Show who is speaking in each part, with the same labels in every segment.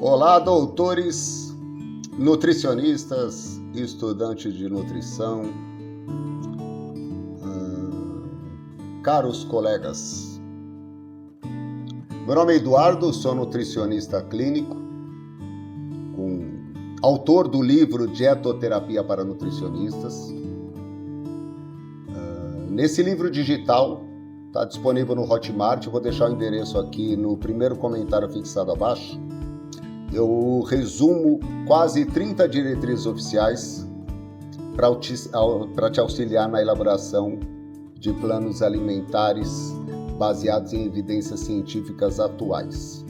Speaker 1: Olá, doutores, nutricionistas e estudantes de nutrição, caros colegas. Meu nome é Eduardo, sou nutricionista clínico, autor do livro Dietoterapia para Nutricionistas. Nesse livro digital, está disponível no Hotmart, eu vou deixar o endereço aqui no primeiro comentário fixado abaixo. Eu resumo quase 30 diretrizes oficiais para te auxiliar na elaboração de planos alimentares baseados em evidências científicas atuais.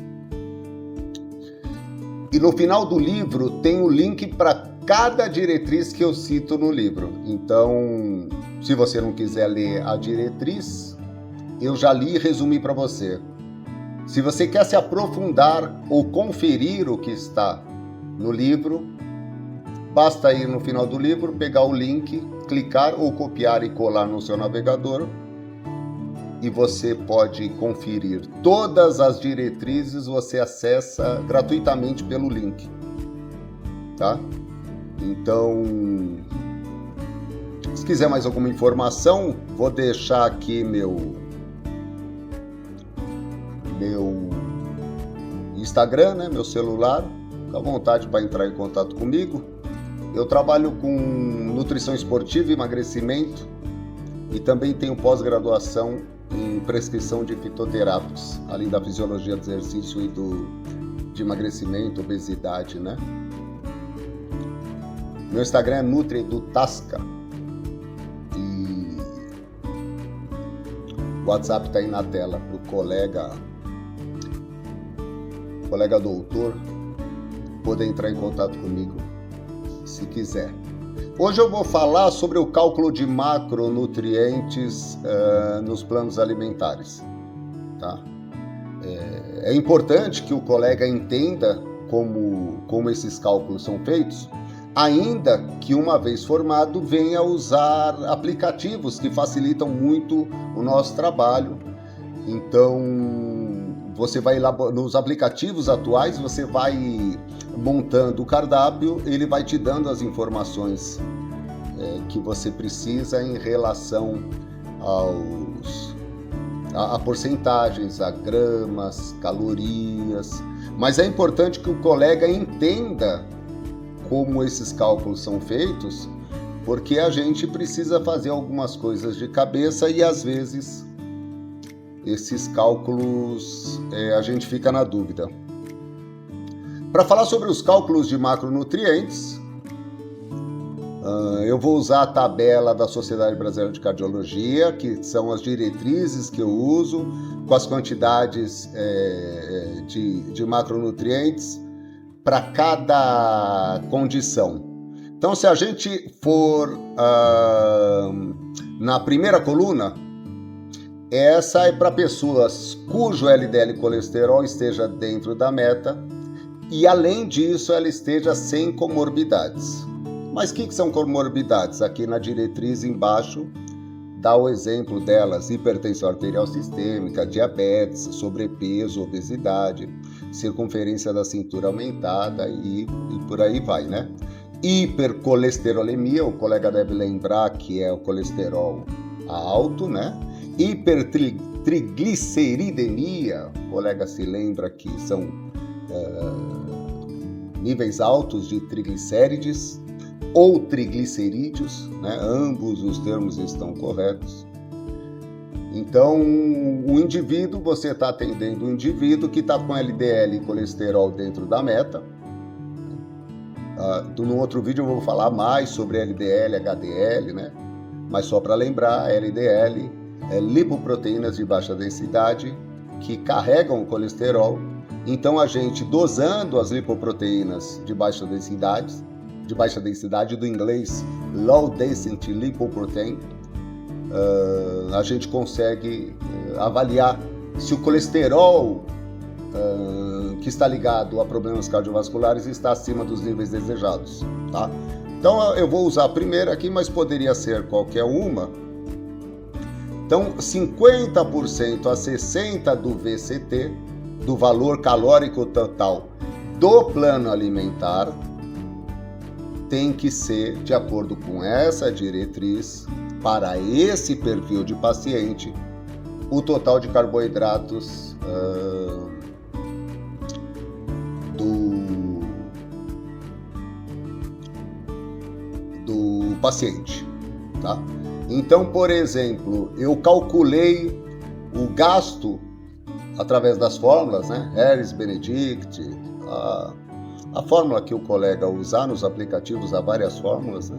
Speaker 1: E no final do livro tem um link para cada diretriz que eu cito no livro. Então, se você não quiser ler a diretriz, eu já li e resumi para você. Se você quer se aprofundar ou conferir o que está no livro, basta ir no final do livro, pegar o link, clicar ou copiar e colar no seu navegador e você pode conferir todas as diretrizes, você acessa gratuitamente pelo link, tá? Então, se quiser mais alguma informação, vou deixar aqui meu Instagram, né, meu celular, fica à vontade para entrar em contato comigo. Eu trabalho com nutrição esportiva e emagrecimento e também tenho pós-graduação em prescrição de fitoterápicos, além da fisiologia do exercício e de emagrecimento, obesidade, né? Meu Instagram é NutriEduTasca e o WhatsApp está aí na tela para o colega doutor poder entrar em contato comigo se quiser. Hoje eu vou falar sobre o cálculo de macronutrientes nos planos alimentares, tá? É importante que o colega entenda como esses cálculos são feitos, ainda que uma vez formado venha usar aplicativos que facilitam muito o nosso trabalho. Então, você vai lá nos aplicativos atuais, você vai montando o cardápio, ele vai te dando as informações que você precisa em relação a porcentagens, a gramas, calorias. Mas é importante que o colega entenda como esses cálculos são feitos, porque a gente precisa fazer algumas coisas de cabeça e às vezes esses cálculos a gente fica na dúvida. Para falar sobre os cálculos de macronutrientes, eu vou usar a tabela da Sociedade Brasileira de Cardiologia, que são as diretrizes que eu uso, com as quantidades de macronutrientes para cada condição. Então, se a gente for na primeira coluna, essa é para pessoas cujo LDL colesterol esteja dentro da meta e, além disso, ela esteja sem comorbidades. Mas o que são comorbidades? Aqui na diretriz embaixo dá o exemplo delas: hipertensão arterial sistêmica, diabetes, sobrepeso, obesidade, circunferência da cintura aumentada e por aí vai, né? Hipercolesterolemia, o colega deve lembrar que é o colesterol alto, né? Hipertrigliceridemia, o colega se lembra que são níveis altos de triglicérides ou triglicerídeos, né? Ambos os termos estão corretos. Então, o indivíduo, você está atendendo um indivíduo que está com LDL e colesterol dentro da meta. No outro vídeo eu vou falar mais sobre LDL, HDL, né? Mas só para lembrar, LDL é lipoproteínas de baixa densidade que carregam o colesterol. Então, a gente dosando as lipoproteínas de baixa densidade do inglês Low Density Lipoprotein, a gente consegue avaliar se o colesterol que está ligado a problemas cardiovasculares está acima dos níveis desejados, tá? Então, eu vou usar a primeira aqui, mas poderia ser qualquer uma. Então, 50% a 60% do VCT, do valor calórico total do plano alimentar tem que ser de acordo com essa diretriz, para esse perfil de paciente, o total de carboidratos do paciente, tá? Então, por exemplo, eu calculei o gasto através das fórmulas, né? Harris, Benedict, a fórmula que o colega usar nos aplicativos, há várias fórmulas, né?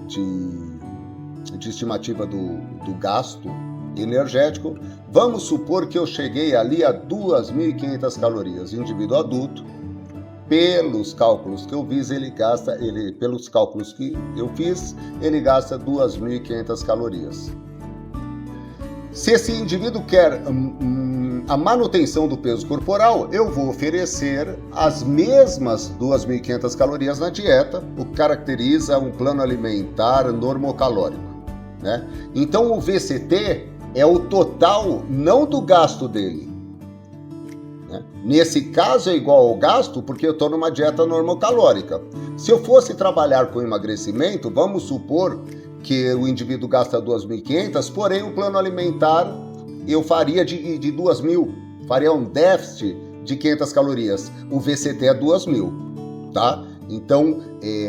Speaker 1: de estimativa do gasto energético. Vamos supor que eu cheguei ali a 2.500 calorias. Indivíduo adulto, pelos cálculos que eu fiz, pelos cálculos que eu fiz, ele gasta 2.500 calorias. Se esse indivíduo quer a manutenção do peso corporal, eu vou oferecer as mesmas 2.500 calorias na dieta, o que caracteriza um plano alimentar normocalórico, né? Então o VCT é o total, não do gasto dele, né? Nesse caso é igual ao gasto porque eu estou numa dieta normocalórica. Se eu fosse trabalhar com emagrecimento, vamos supor que o indivíduo gasta 2.500, porém o plano alimentar eu faria de 2.000, faria um déficit de 500 calorias. O VCT é 2.000, tá? Então,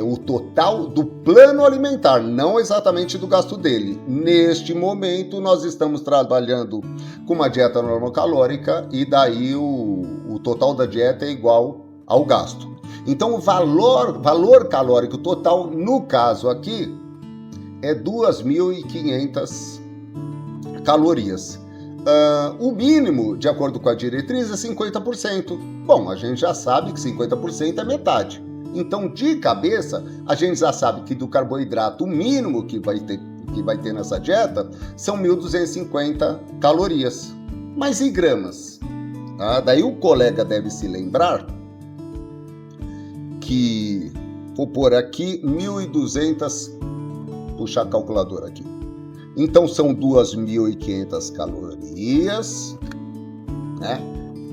Speaker 1: o total do plano alimentar, não exatamente do gasto dele. Neste momento, nós estamos trabalhando com uma dieta normocalórica e daí o total da dieta é igual ao gasto. Então, o valor calórico total, no caso aqui, é 2.500 calorias. O mínimo, de acordo com a diretriz, é 50%. Bom, a gente já sabe que 50% é metade. Então, de cabeça, a gente já sabe que do carboidrato, o mínimo que vai ter nessa dieta são 1.250 calorias. Mas e gramas? Daí o colega deve se lembrar que, vou pôr aqui 1.200, puxar a calculadora aqui. Então são 2.500 calorias, né?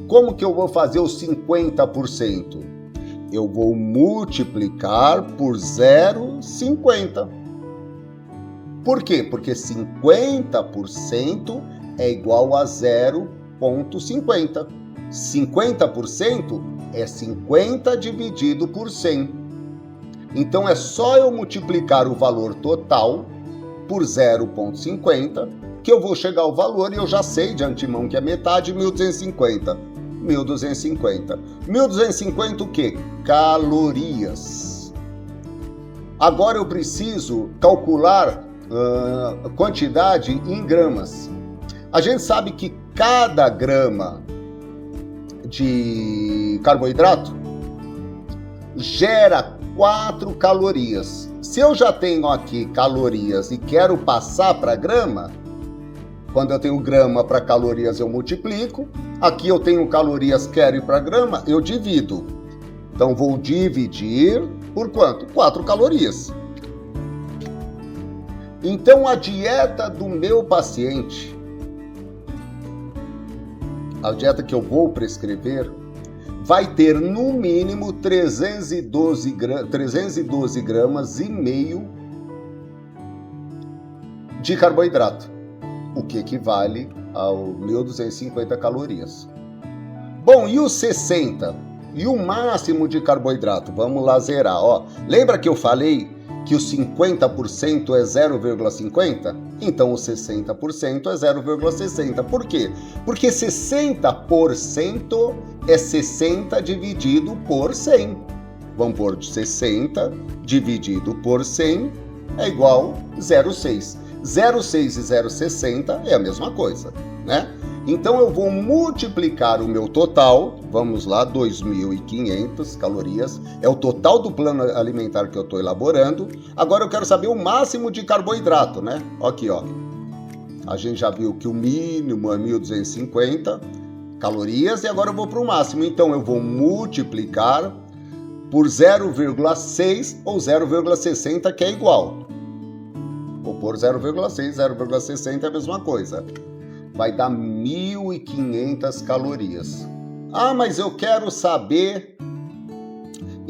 Speaker 1: Como que eu vou fazer os 50%? Eu vou multiplicar por 0,50. Por quê? Porque 50% é igual a 0,50. 50% é 50 dividido por 100. Então é só eu multiplicar o valor total por 0,50 que eu vou chegar ao valor, e eu já sei de antemão que é metade, 1.250. 1.250. 1.250 o quê? Calorias. Agora eu preciso calcular quantidade em gramas. A gente sabe que cada grama de carboidrato gera 4 calorias. Se eu já tenho aqui calorias e quero passar para grama, quando eu tenho grama para calorias eu multiplico. Aqui eu tenho calorias, quero ir para grama, eu divido. Então vou dividir por quanto? 4 calorias. Então a dieta do meu paciente, a dieta que eu vou prescrever, vai ter no mínimo 312 gramas e meio de carboidrato, o que equivale a 1.250 calorias. Bom, e os 60? E o máximo de carboidrato? Vamos lá zerar, ó. Lembra que eu falei que os 50% é 0,50? Então os 60% é 0,60. Por quê? Porque 60% é 60 dividido por 100. Vamos pôr de 60 dividido por 100 é igual a 0,6. 0,6 e 0,60 é a mesma coisa, né? Então eu vou multiplicar o meu total, vamos lá, 2.500 calorias, é o total do plano alimentar que eu estou elaborando. Agora eu quero saber o máximo de carboidrato, né? Aqui, ó. A gente já viu que o mínimo é 1.250 calorias e agora eu vou para o máximo. Então eu vou multiplicar por 0,6 ou 0,60, que é igual. Vou pôr 0,6, 0,60 é a mesma coisa. Vai dar 1.500 calorias. Ah, mas eu quero saber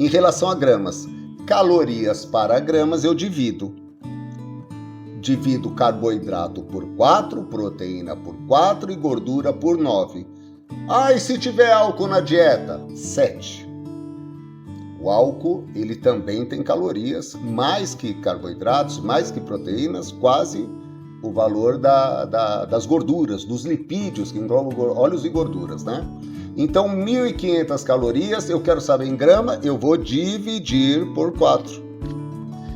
Speaker 1: Em relação a gramas, calorias para gramas eu divido. Divido carboidrato por 4, proteína por 4 e gordura por 9. E se tiver álcool na dieta? 7. O álcool, ele também tem calorias, mais que carboidratos, mais que proteínas, quase o valor das gorduras, dos lipídios, que englobam óleos e gorduras, né? Então, 1.500 calorias, eu quero saber em grama, eu vou dividir por 4.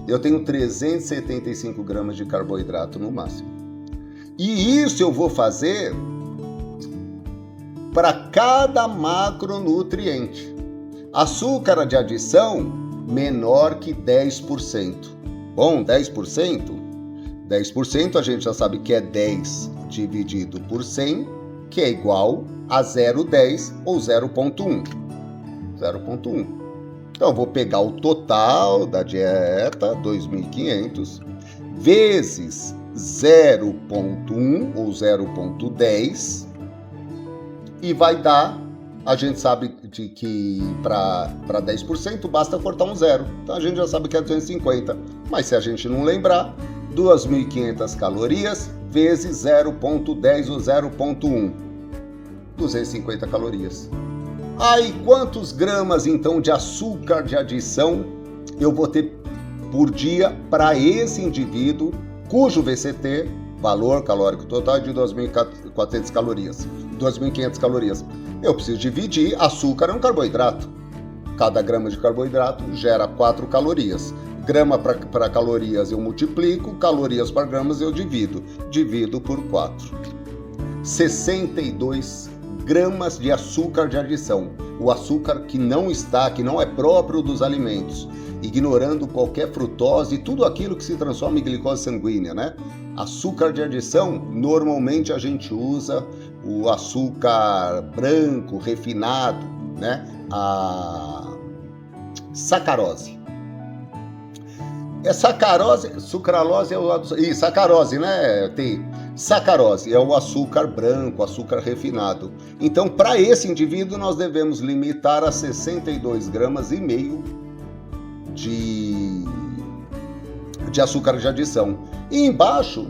Speaker 1: Eu tenho 375 gramas de carboidrato no máximo. E isso eu vou fazer para cada macronutriente. Açúcar de adição menor que 10%. Bom, 10%? 10% a gente já sabe que é 10 dividido por 100, que é igual a 0,10 ou 0,1. 0,1. Então, eu vou pegar o total da dieta, 2.500, vezes 0,1 ou 0,10, e vai dar, a gente sabe que para 10% basta cortar um zero. Então, a gente já sabe que é 250. Mas se a gente não lembrar, 2.500 calorias vezes 0,10 ou 0,1. 250 calorias. E quantos gramas, então, de açúcar de adição eu vou ter por dia para esse indivíduo, cujo VCT, valor calórico total, é de 2.400 calorias, 2.500 calorias? Eu preciso dividir. Açúcar é um carboidrato. Cada grama de carboidrato gera 4 calorias. Grama para calorias eu multiplico, calorias para gramas eu divido. Divido por 4. 62 gramas de açúcar de adição. O açúcar que não é próprio dos alimentos, ignorando qualquer frutose e tudo aquilo que se transforma em glicose sanguínea, né? Açúcar de adição, normalmente a gente usa o açúcar branco, refinado, né? A sacarose. Sucralose é o lado... sacarose, né? Sacarose é o açúcar branco, açúcar refinado. Então, para esse indivíduo, nós devemos limitar a 62 gramas e meio de açúcar de adição. E embaixo,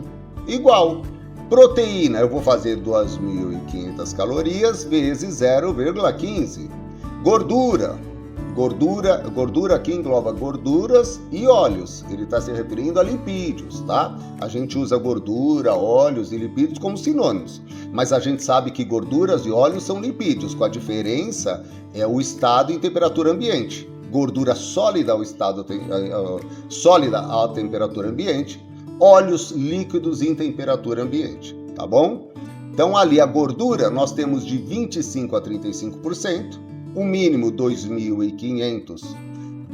Speaker 1: igual. Proteína, eu vou fazer 2.500 calorias vezes 0,15. Gordura aqui engloba gorduras e óleos. Ele está se referindo a lipídios, tá? A gente usa gordura, óleos e lipídios como sinônimos. Mas a gente sabe que gorduras e óleos são lipídios, com a diferença é o estado em temperatura ambiente. Gordura sólida ao estado sólida à temperatura ambiente, óleos líquidos em temperatura ambiente, tá bom? Então ali a gordura nós temos de 25 a 35%. O mínimo 2.500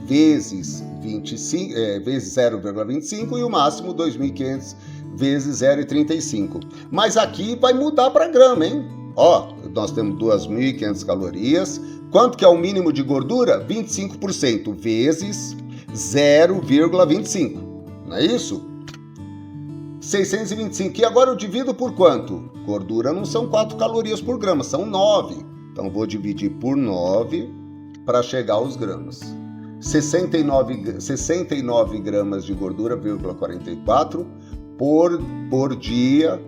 Speaker 1: vezes 0,25 e o máximo 2.500 vezes 0,35. Mas aqui vai mudar para grama, hein? Nós temos 2.500 calorias. Quanto que é o mínimo de gordura? 25% vezes 0,25. Não é isso? 625. E agora eu divido por quanto? Gordura não são 4 calorias por grama, são 9. Então, vou dividir por 9 para chegar aos gramas. 69 gramas de gordura, 44 por dia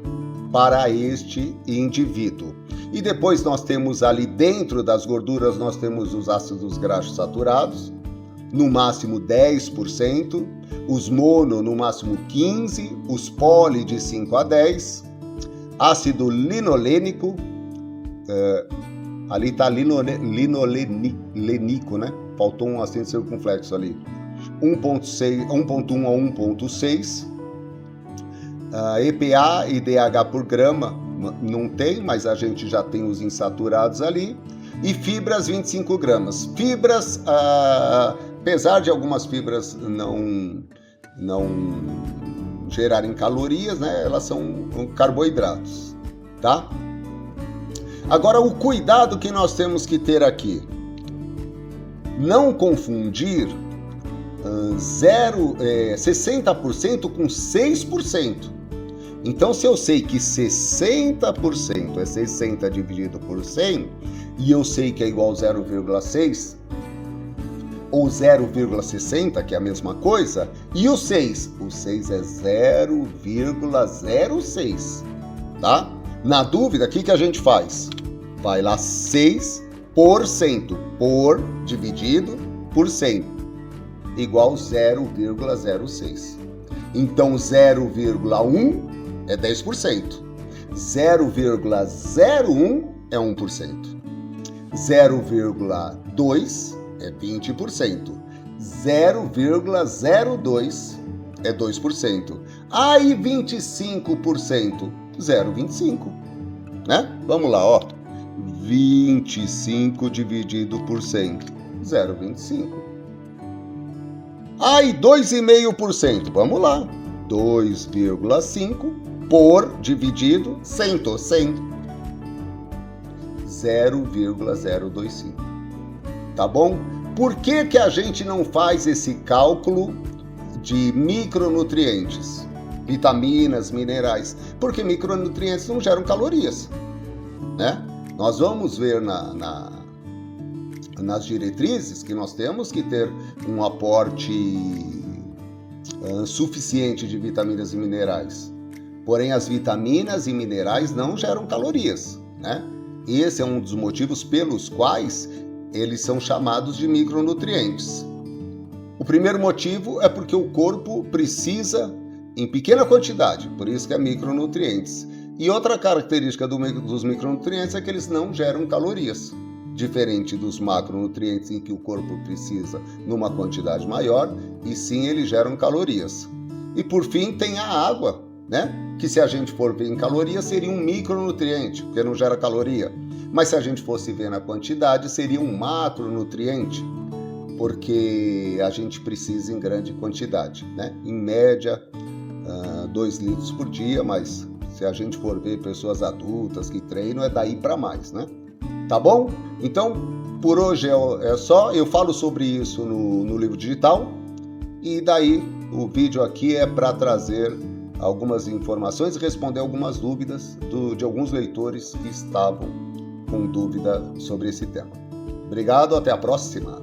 Speaker 1: para este indivíduo. E depois nós temos ali dentro das gorduras, nós temos os ácidos graxos saturados, no máximo 10%, os mono no máximo 15%, os poli de 5 a 10%, ácido linolênico, ali está linolênico, né? Faltou um acento circunflexo ali. 1,1 a 1,6. EPA e DH por grama não tem, mas a gente já tem os insaturados ali. E fibras, 25 gramas. Fibras, apesar de algumas fibras não gerarem calorias, né? Elas são carboidratos, tá? Agora, o cuidado que nós temos que ter aqui, não confundir 60% com 6%. Então, se eu sei que 60% é 60 dividido por 100, e eu sei que é igual a 0,6, ou 0,60, que é a mesma coisa, e o 6? O 6 é 0,06, tá? Na dúvida, o que a gente faz? Vai lá 6%, por dividido por 100, igual 0,06. Então 0,1 é 10%, 0,01 é 1%, 0,2 é 20%, 0,02 é 2%. Aí 25%, 0,25, né? Vamos lá, ó. 25 dividido por 100, 0,25. Aí 2,5%, vamos lá. 2,5 por dividido 100, 0,025. Tá bom? Por que a gente não faz esse cálculo de micronutrientes, vitaminas, minerais? Porque micronutrientes não geram calorias, né? Nós vamos ver nas diretrizes que nós temos que ter um aporte suficiente de vitaminas e minerais. Porém, as vitaminas e minerais não geram calorias, né? Esse é um dos motivos pelos quais eles são chamados de micronutrientes. O primeiro motivo é porque o corpo precisa em pequena quantidade, por isso que é micronutrientes. E outra característica dos micronutrientes é que eles não geram calorias, diferente dos macronutrientes em que o corpo precisa numa quantidade maior, e sim eles geram calorias. E por fim tem a água, né? Que se a gente for ver em calorias seria um micronutriente, porque não gera caloria. Mas se a gente fosse ver na quantidade seria um macronutriente, porque a gente precisa em grande quantidade, né? Em média 2 litros por dia, mas se a gente for ver pessoas adultas que treinam, é daí para mais, né? Tá bom? Então, por hoje é só. Eu falo sobre isso no livro digital. E daí, o vídeo aqui é para trazer algumas informações e responder algumas dúvidas de alguns leitores que estavam com dúvida sobre esse tema. Obrigado, até a próxima!